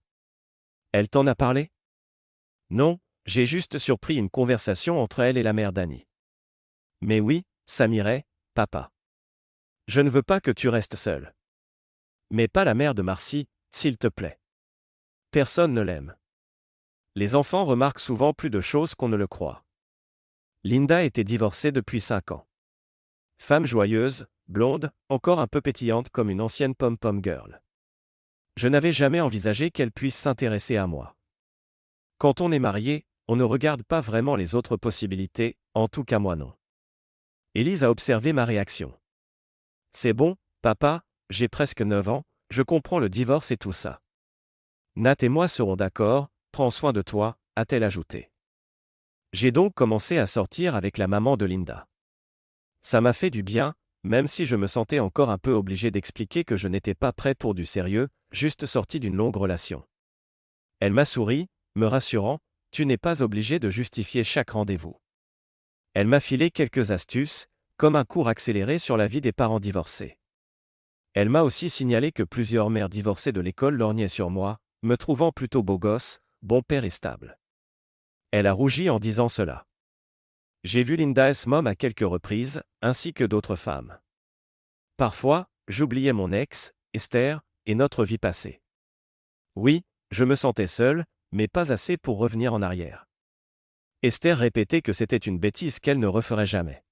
Elle t'en a parlé ? Non, j'ai juste surpris une conversation entre elle et la mère d'Annie. Mais oui, ça m'irait, papa. Je ne veux pas que tu restes seul. Mais pas la mère de Marcy, s'il te plaît. Personne ne l'aime. Les enfants remarquent souvent plus de choses qu'on ne le croit. Linda était divorcée depuis 5 ans. Femme joyeuse, blonde, encore un peu pétillante comme une ancienne pom-pom girl. Je n'avais jamais envisagé qu'elle puisse s'intéresser à moi. Quand on est marié, on ne regarde pas vraiment les autres possibilités, en tout cas moi non. Élise a observé ma réaction. C'est bon, papa, j'ai presque 9 ans, je comprends le divorce et tout ça. Nat et moi serons d'accord, prends soin de toi, a-t-elle ajouté. J'ai donc commencé à sortir avec la maman de Linda. Ça m'a fait du bien, même si je me sentais encore un peu obligé d'expliquer que je n'étais pas prêt pour du sérieux, juste sorti d'une longue relation. Elle m'a souri, me rassurant, tu n'es pas obligé de justifier chaque rendez-vous. Elle m'a filé quelques astuces, comme un cours accéléré sur la vie des parents divorcés. Elle m'a aussi signalé que plusieurs mères divorcées de l'école lorgnaient sur moi, me trouvant plutôt beau gosse, bon père et stable. Elle a rougi en disant cela. J'ai vu Linda S. Mom à quelques reprises, ainsi que d'autres femmes. Parfois, j'oubliais mon ex, Esther, et notre vie passée. Oui, je me sentais seul, mais pas assez pour revenir en arrière. Esther répétait que c'était une bêtise qu'elle ne referait jamais.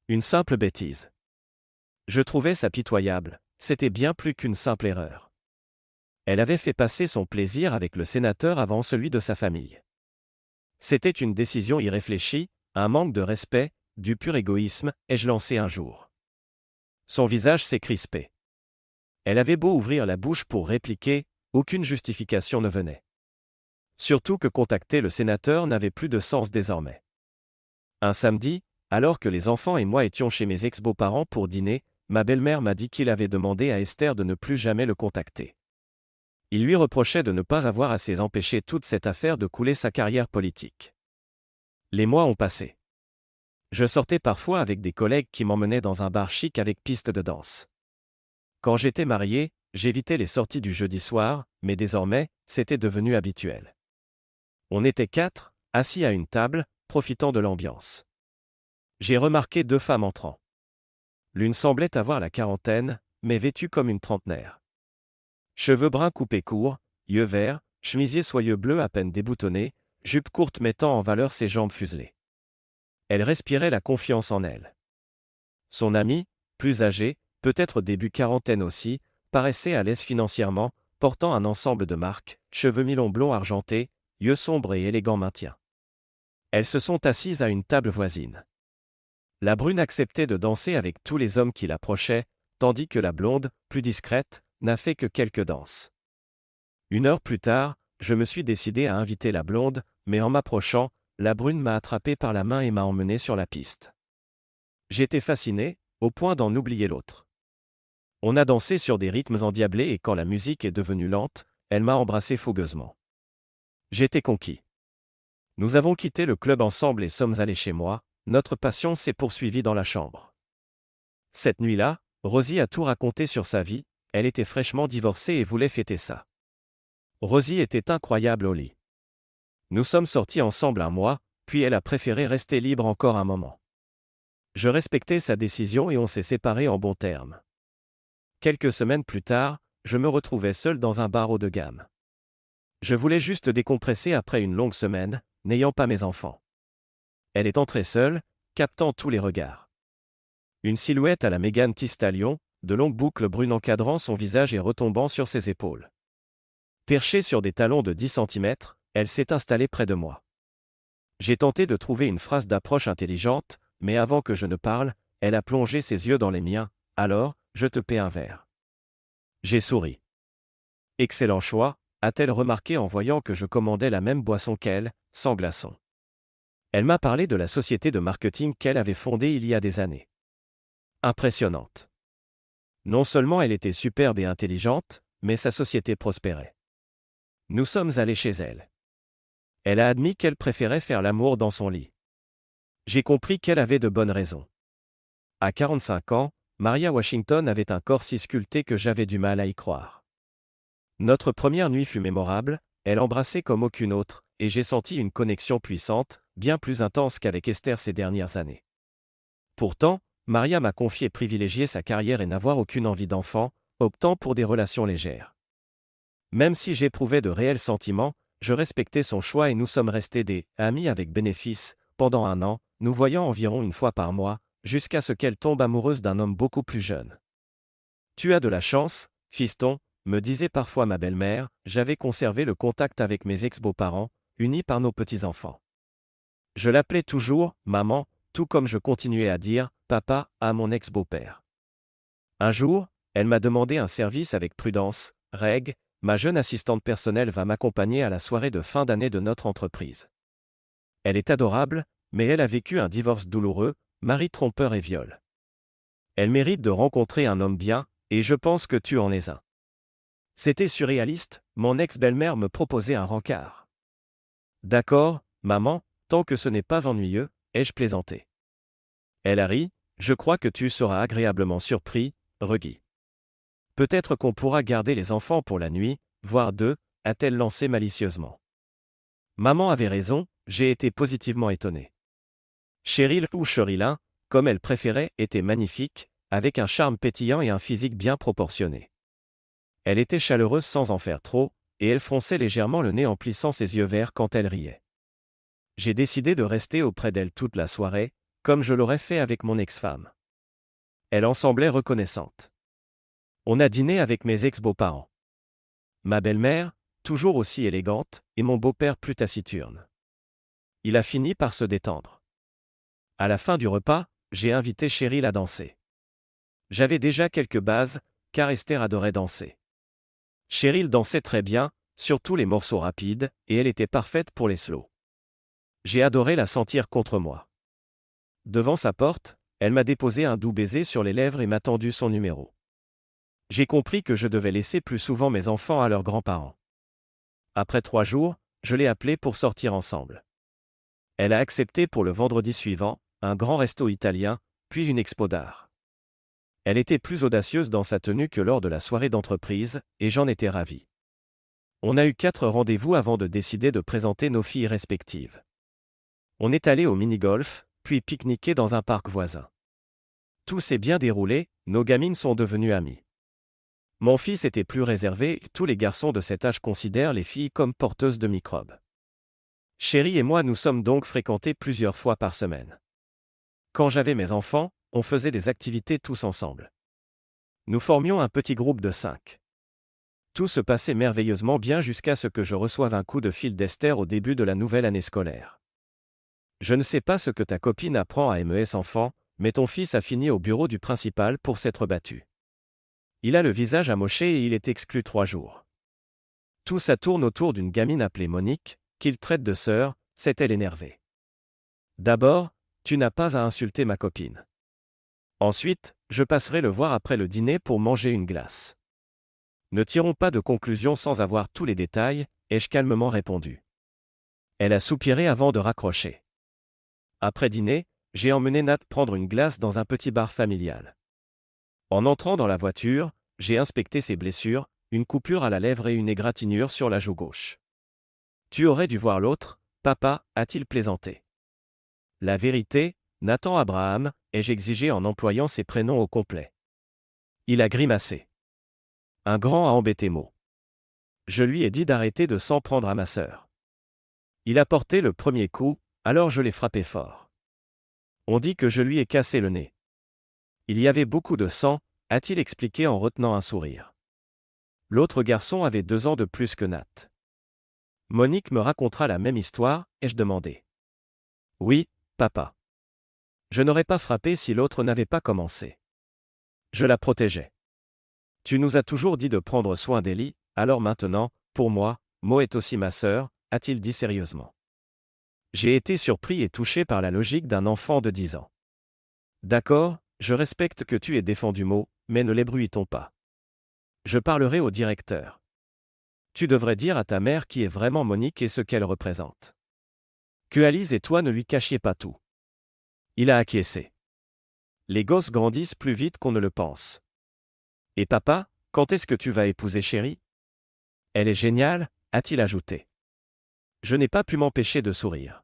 Une simple bêtise. Je trouvais ça pitoyable, c'était bien plus qu'une simple erreur. Elle avait fait passer son plaisir avec le sénateur avant celui de sa famille. C'était une décision irréfléchie, un manque de respect, du pur égoïsme, ai-je lancé un jour. Son visage s'est crispé. Elle avait beau ouvrir la bouche pour répliquer, aucune justification ne venait. Surtout que contacter le sénateur n'avait plus de sens désormais. Un samedi, alors que les enfants et moi étions chez mes ex-beaux-parents pour dîner, ma belle-mère m'a dit qu'il avait demandé à Esther de ne plus jamais le contacter. Il lui reprochait de ne pas avoir assez empêché toute cette affaire de couler sa carrière politique. Les mois ont passé. Je sortais parfois avec des collègues qui m'emmenaient dans un bar chic avec piste de danse. Quand j'étais marié, j'évitais les sorties du jeudi soir, mais désormais, c'était devenu habituel. On était 4, assis à une table, profitant de l'ambiance. J'ai remarqué 2 femmes entrant. L'une semblait avoir la quarantaine, mais vêtue comme une trentenaire. Cheveux bruns coupés courts, yeux verts, chemisier soyeux bleu à peine déboutonné, jupe courte mettant en valeur ses jambes fuselées. Elle respirait la confiance en elle. Son amie, plus âgée, peut-être début quarantaine aussi, paraissait à l'aise financièrement, portant un ensemble de marques, cheveux mi-longs blonds argentés, yeux sombres et élégants maintien. Elles se sont assises à une table voisine. La brune acceptait de danser avec tous les hommes qui l'approchaient, tandis que la blonde, plus discrète, n'a fait que quelques danses. 1 heure plus tard, je me suis décidé à inviter la blonde, mais en m'approchant, la brune m'a attrapé par la main et m'a emmené sur la piste. J'étais fasciné, au point d'en oublier l'autre. On a dansé sur des rythmes endiablés et quand la musique est devenue lente, elle m'a embrassé fougueusement. J'étais conquis. Nous avons quitté le club ensemble et sommes allés chez moi, notre passion s'est poursuivie dans la chambre. Cette nuit-là, Rosie a tout raconté sur sa vie, elle était fraîchement divorcée et voulait fêter ça. Rosie était incroyable au lit. Nous sommes sortis ensemble 1 mois, puis elle a préféré rester libre encore un moment. Je respectais sa décision et on s'est séparés en bons termes. Quelques semaines plus tard, je me retrouvais seul dans un bar haut de gamme. Je voulais juste décompresser après une longue semaine, n'ayant pas mes enfants. Elle est entrée seule, captant tous les regards. Une silhouette à la Megan Thee Stallion, de longues boucles brunes encadrant son visage et retombant sur ses épaules. Perchée sur des talons de 10 centimètres, elle s'est installée près de moi. J'ai tenté de trouver une phrase d'approche intelligente, mais avant que je ne parle, elle a plongé ses yeux dans les miens. Alors, je te paie un verre. J'ai souri. Excellent choix, a-t-elle remarqué en voyant que je commandais la même boisson qu'elle, sans glaçons. Elle m'a parlé de la société de marketing qu'elle avait fondée il y a des années. Impressionnante. Non seulement elle était superbe et intelligente, mais sa société prospérait. Nous sommes allés chez elle. Elle a admis qu'elle préférait faire l'amour dans son lit. J'ai compris qu'elle avait de bonnes raisons. À 45 ans, Maria Washington avait un corps si sculpté que j'avais du mal à y croire. Notre première nuit fut mémorable, elle embrassait comme aucune autre, et j'ai senti une connexion puissante, bien plus intense qu'avec Esther ces dernières années. Pourtant, Maria m'a confié privilégier sa carrière et n'avoir aucune envie d'enfant, optant pour des relations légères. Même si j'éprouvais de réels sentiments, je respectais son choix et nous sommes restés des « amis avec bénéfice » pendant 1 an, nous voyant environ une fois par mois, jusqu'à ce qu'elle tombe amoureuse d'un homme beaucoup plus jeune. « Tu as de la chance, fiston », me disait parfois ma belle-mère, j'avais conservé le contact avec mes ex-beaux-parents, unis par nos petits-enfants. Je l'appelais toujours « maman », tout comme je continuais à dire « papa » à mon ex-beau-père. Un jour, elle m'a demandé un service avec prudence. « Reg, ma jeune assistante personnelle va m'accompagner à la soirée de fin d'année de notre entreprise. Elle est adorable, mais elle a vécu un divorce douloureux, mari trompeur et viol. Elle mérite de rencontrer un homme bien, et je pense que tu en es un. » C'était surréaliste, mon ex-belle-mère me proposait un rencard. « D'accord, maman, tant que ce n'est pas ennuyeux, » ai-je plaisanté. Elle a ri, « Je crois que tu seras agréablement surpris, Reggie. Peut-être qu'on pourra garder les enfants pour la nuit, voire 2, a-t-elle lancé malicieusement. Maman avait raison, j'ai été positivement étonné. Cheryl ou Sherilyn, comme elle préférait, était magnifique, avec un charme pétillant et un physique bien proportionné. Elle était chaleureuse sans en faire trop, et elle fronçait légèrement le nez en plissant ses yeux verts quand elle riait. J'ai décidé de rester auprès d'elle toute la soirée, comme je l'aurais fait avec mon ex-femme. Elle en semblait reconnaissante. On a dîné avec mes ex-beaux-parents. Ma belle-mère, toujours aussi élégante, et mon beau-père plus taciturne. Il a fini par se détendre. À la fin du repas, j'ai invité Cheryl à danser. J'avais déjà quelques bases, car Esther adorait danser. Cheryl dansait très bien, surtout les morceaux rapides, et elle était parfaite pour les slows. J'ai adoré la sentir contre moi. Devant sa porte, elle m'a déposé un doux baiser sur les lèvres et m'a tendu son numéro. J'ai compris que je devais laisser plus souvent mes enfants à leurs grands-parents. Après 3 jours, je l'ai appelée pour sortir ensemble. Elle a accepté pour le vendredi suivant, un grand resto italien, puis une expo d'art. Elle était plus audacieuse dans sa tenue que lors de la soirée d'entreprise, et j'en étais ravi. On a eu 4 rendez-vous avant de décider de présenter nos filles respectives. On est allé au mini-golf, puis pique-niquer dans un parc voisin. Tout s'est bien déroulé, nos gamines sont devenues amies. Mon fils était plus réservé, tous les garçons de cet âge considèrent les filles comme porteuses de microbes. Chérie et moi nous sommes donc fréquentés plusieurs fois par semaine. Quand j'avais mes enfants, on faisait des activités tous ensemble. Nous formions un petit groupe de 5. Tout se passait merveilleusement bien jusqu'à ce que je reçoive un coup de fil d'Esther au début de la nouvelle année scolaire. Je ne sais pas ce que ta copine apprend à MES enfant, mais ton fils a fini au bureau du principal pour s'être battu. Il a le visage amoché et il est exclu 3 jours. Tout ça tourne autour d'une gamine appelée Monique, qu'il traite de sœur, s'est-elle énervée. D'abord, tu n'as pas à insulter ma copine. Ensuite, je passerai le voir après le dîner pour manger une glace. Ne tirons pas de conclusion sans avoir tous les détails, ai-je calmement répondu. Elle a soupiré avant de raccrocher. Après dîner, j'ai emmené Nat prendre une glace dans un petit bar familial. En entrant dans la voiture, j'ai inspecté ses blessures, une coupure à la lèvre et une égratignure sur la joue gauche. Tu aurais dû voir l'autre, papa, a-t-il plaisanté. La vérité, Nathan Abraham, ai-je exigé en employant ses prénoms au complet. Il a grimacé. Un grand a embêté mot. Je lui ai dit d'arrêter de s'en prendre à ma sœur. Il a porté le premier coup, alors je l'ai frappé fort. On dit que je lui ai cassé le nez. Il y avait beaucoup de sang, a-t-il expliqué en retenant un sourire. L'autre garçon avait 2 ans de plus que Nat. Monique me racontera la même histoire, ai-je demandé. Oui, papa. Je n'aurais pas frappé si l'autre n'avait pas commencé. Je la protégeais. Tu nous as toujours dit de prendre soin d'Ellie, alors maintenant, pour moi, Mo est aussi ma sœur, a-t-il dit sérieusement. J'ai été surpris et touché par la logique d'un enfant de 10 ans. D'accord, je respecte que tu aies défendu Mo, mais ne l'ébruitons pas. Je parlerai au directeur. Tu devrais dire à ta mère qui est vraiment Monique et ce qu'elle représente. Que Alice et toi ne lui cachiez pas tout. Il a acquiescé. Les gosses grandissent plus vite qu'on ne le pense. Et papa, quand est-ce que tu vas épouser Chérie? Elle est géniale, a-t-il ajouté. Je n'ai pas pu m'empêcher de sourire.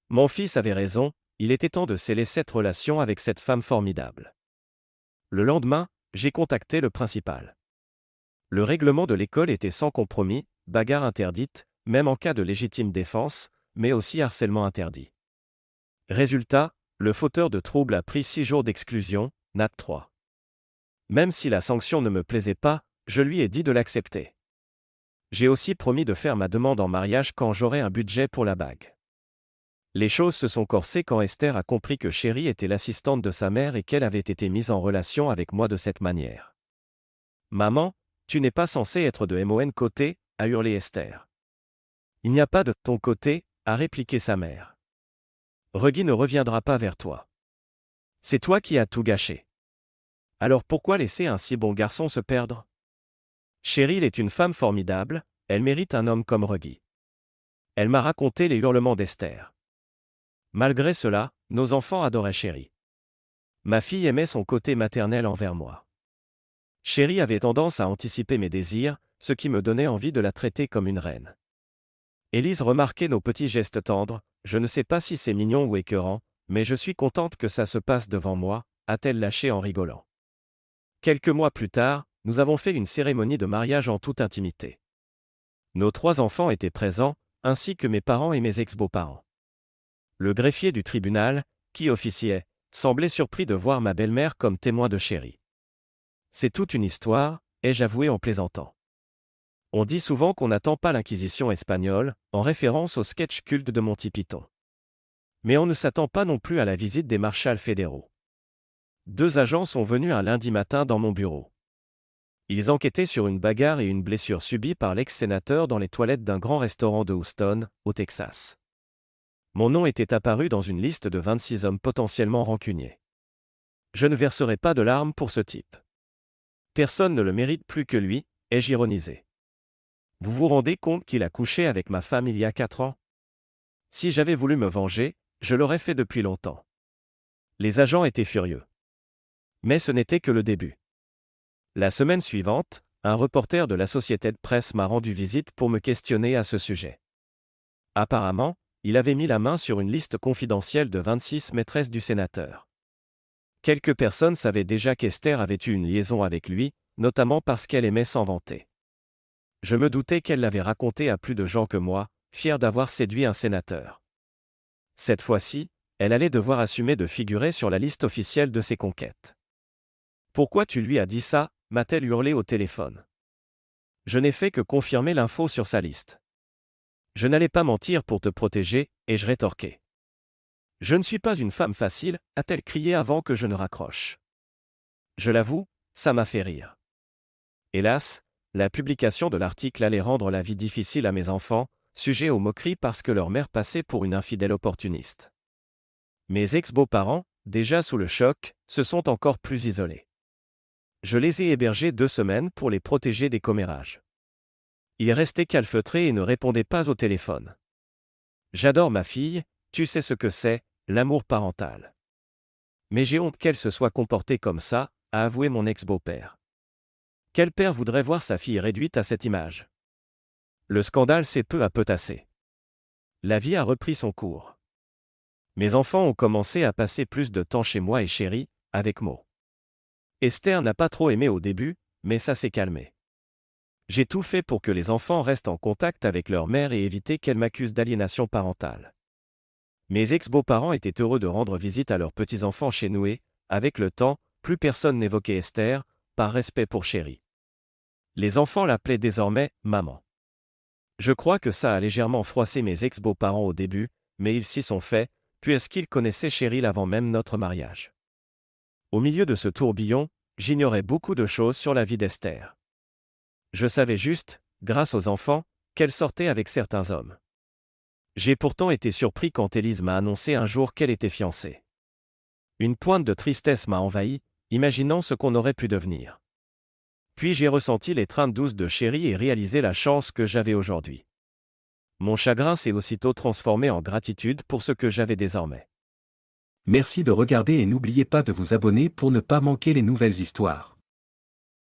Mon fils avait raison, il était temps de sceller cette relation avec cette femme formidable. Le lendemain, j'ai contacté le principal. Le règlement de l'école était sans compromis, bagarre interdite, même en cas de légitime défense, mais aussi harcèlement interdit. Résultat, le fauteur de troubles a pris 6 jours d'exclusion, Nat 3. Même si la sanction ne me plaisait pas, je lui ai dit de l'accepter. J'ai aussi promis de faire ma demande en mariage quand j'aurai un budget pour la bague. Les choses se sont corsées quand Esther a compris que Chérie était l'assistante de sa mère et qu'elle avait été mise en relation avec moi de cette manière. Maman, tu n'es pas censée être de mon côté, a hurlé Esther. Il n'y a pas de ton côté, a répliqué sa mère. Reggie ne reviendra pas vers toi. C'est toi qui as tout gâché. Alors pourquoi laisser un si bon garçon se perdre? Cheryl est une femme formidable, elle mérite un homme comme Reggie. Elle m'a raconté les hurlements d'Esther. Malgré cela, nos enfants adoraient Chérie. Ma fille aimait son côté maternel envers moi. Chérie avait tendance à anticiper mes désirs, ce qui me donnait envie de la traiter comme une reine. Élise remarquait nos petits gestes tendres, je ne sais pas si c'est mignon ou écœurant, mais je suis contente que ça se passe devant moi, a-t-elle lâché en rigolant. Quelques mois plus tard, nous avons fait une cérémonie de mariage en toute intimité. Nos 3 enfants étaient présents, ainsi que mes parents et mes ex-beaux-parents. Le greffier du tribunal, qui officiait, semblait surpris de voir ma belle-mère comme témoin de Chérie. C'est toute une histoire, ai-je avoué en plaisantant. On dit souvent qu'on n'attend pas l'Inquisition espagnole, en référence au sketch culte de Monty Python. Mais on ne s'attend pas non plus à la visite des marshals fédéraux. 2 agents sont venus un lundi matin dans mon bureau. Ils enquêtaient sur une bagarre et une blessure subie par l'ex-sénateur dans les toilettes d'un grand restaurant de Houston, au Texas. Mon nom était apparu dans une liste de 26 hommes potentiellement rancuniers. Je ne verserai pas de larmes pour ce type. Personne ne le mérite plus que lui, ai-je ironisé. Vous vous rendez compte qu'il a couché avec ma femme il y a 4 ans? Si j'avais voulu me venger, je l'aurais fait depuis longtemps. Les agents étaient furieux. Mais ce n'était que le début. La semaine suivante, un reporter de l'Associated Press m'a rendu visite pour me questionner à ce sujet. Apparemment, il avait mis la main sur une liste confidentielle de 26 maîtresses du sénateur. Quelques personnes savaient déjà qu'Esther avait eu une liaison avec lui, notamment parce qu'elle aimait s'en vanter. Je me doutais qu'elle l'avait raconté à plus de gens que moi, fière d'avoir séduit un sénateur. Cette fois-ci, elle allait devoir assumer de figurer sur la liste officielle de ses conquêtes. Pourquoi tu lui as dit ça, m'a-t-elle hurlé au téléphone. Je n'ai fait que confirmer l'info sur sa liste. Je n'allais pas mentir pour te protéger, et je rétorquai. Je ne suis pas une femme facile, a-t-elle crié avant que je ne raccroche. Je l'avoue, ça m'a fait rire. Hélas, la publication de l'article allait rendre la vie difficile à mes enfants, sujets aux moqueries parce que leur mère passait pour une infidèle opportuniste. Mes ex-beaux-parents, déjà sous le choc, se sont encore plus isolés. Je les ai hébergés 2 semaines pour les protéger des commérages. Ils restaient calfeutrés et ne répondaient pas au téléphone. J'adore ma fille, tu sais ce que c'est, l'amour parental. Mais j'ai honte qu'elle se soit comportée comme ça, a avoué mon ex-beau-père. Quel père voudrait voir sa fille réduite à cette image? Le scandale s'est peu à peu tassé. La vie a repris son cours. Mes enfants ont commencé à passer plus de temps chez moi et Chérie, avec Mo. Esther n'a pas trop aimé au début, mais ça s'est calmé. J'ai tout fait pour que les enfants restent en contact avec leur mère et éviter qu'elle m'accuse d'aliénation parentale. Mes ex-beaux-parents étaient heureux de rendre visite à leurs petits-enfants chez nous et, avec le temps, plus personne n'évoquait Esther, par respect pour Chérie. Les enfants l'appelaient désormais « maman ». Je crois que ça a légèrement froissé mes ex-beaux-parents au début, mais ils s'y sont faits, puisqu'ils connaissaient Cheryl avant même notre mariage. Au milieu de ce tourbillon, j'ignorais beaucoup de choses sur la vie d'Esther. Je savais juste, grâce aux enfants, qu'elle sortait avec certains hommes. J'ai pourtant été surpris quand Élise m'a annoncé un jour qu'elle était fiancée. Une pointe de tristesse m'a envahi, imaginant ce qu'on aurait pu devenir. Puis j'ai ressenti l'étreinte douce de Chérie et réalisé la chance que j'avais aujourd'hui. Mon chagrin s'est aussitôt transformé en gratitude pour ce que j'avais désormais. Merci de regarder et n'oubliez pas de vous abonner pour ne pas manquer les nouvelles histoires.